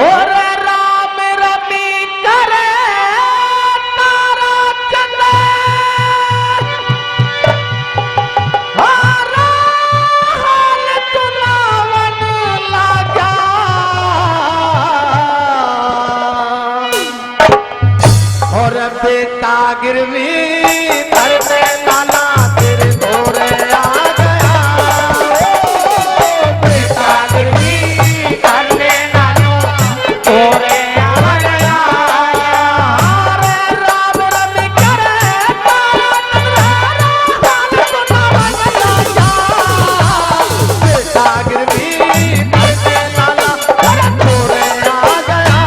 और राम रमी करे तारा चंदा हाल तुलावन लागा और बेटा गिरवी करते लाला तेरे गोरे आ गया बेटा गिरवी करते लालो गोरे आ गया रे राम रमी करे बेटा गिरवी करते लाला तेरे गोरे आ गया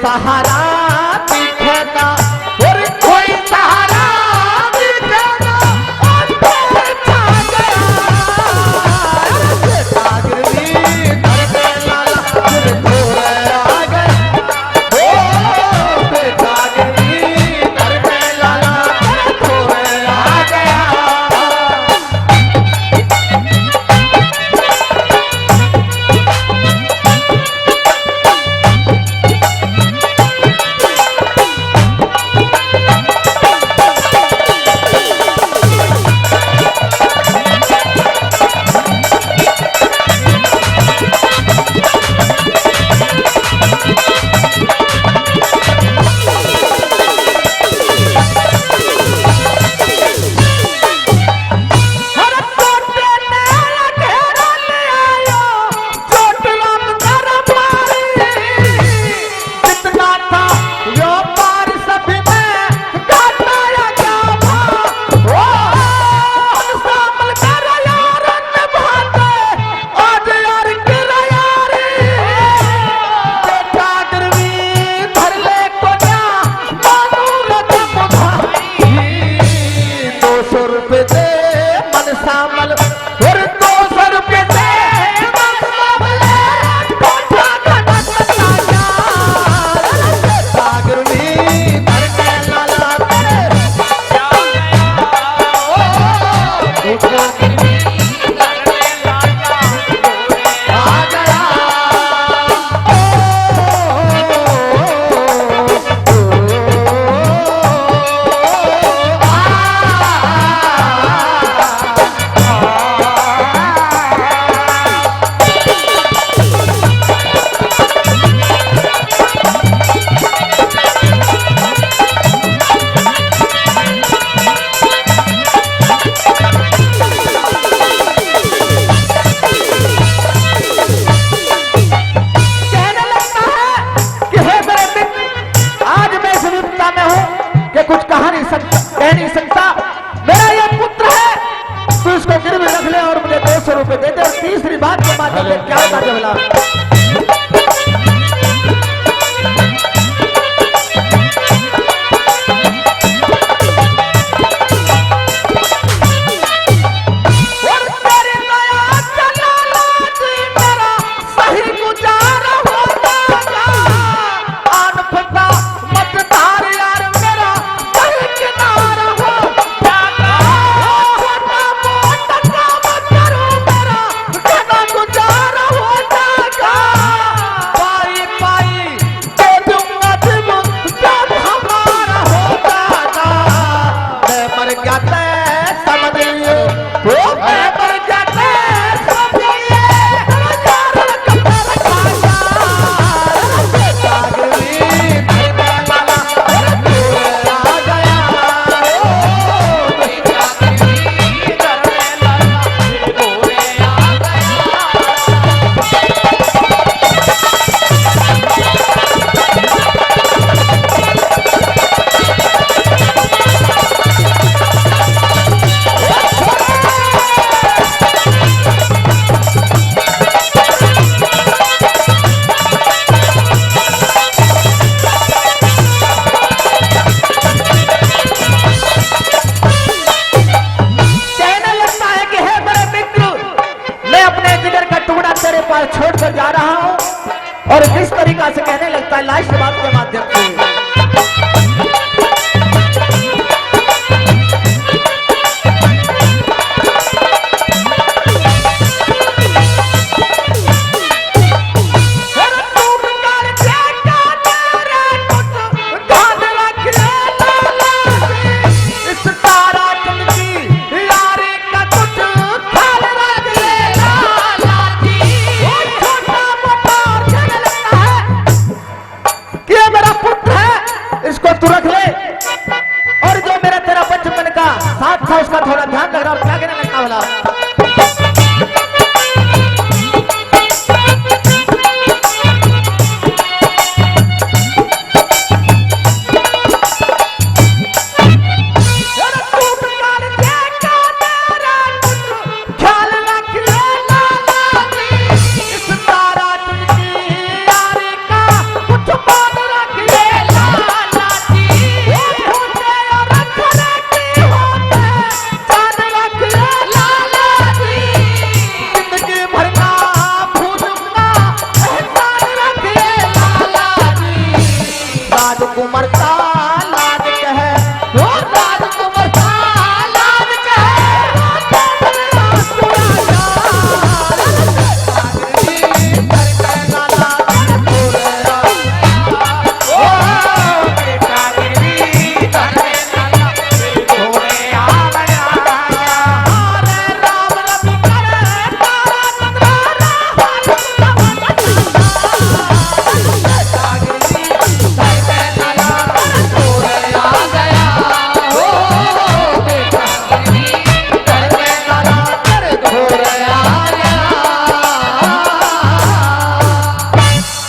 सहारा दिखना और कोई सहारा दिखना और छा गया गिरवी करते लाला फिर घोड़े आ गया ओ बेटा गिरवी करते लाला घोड़े आ गया कह नहीं सकता मेरा ये पुत्र है तू इसको गिरवी रख ले और मुझे 200 रुपए दे दे। तीसरी बात के बाद क्या जवाब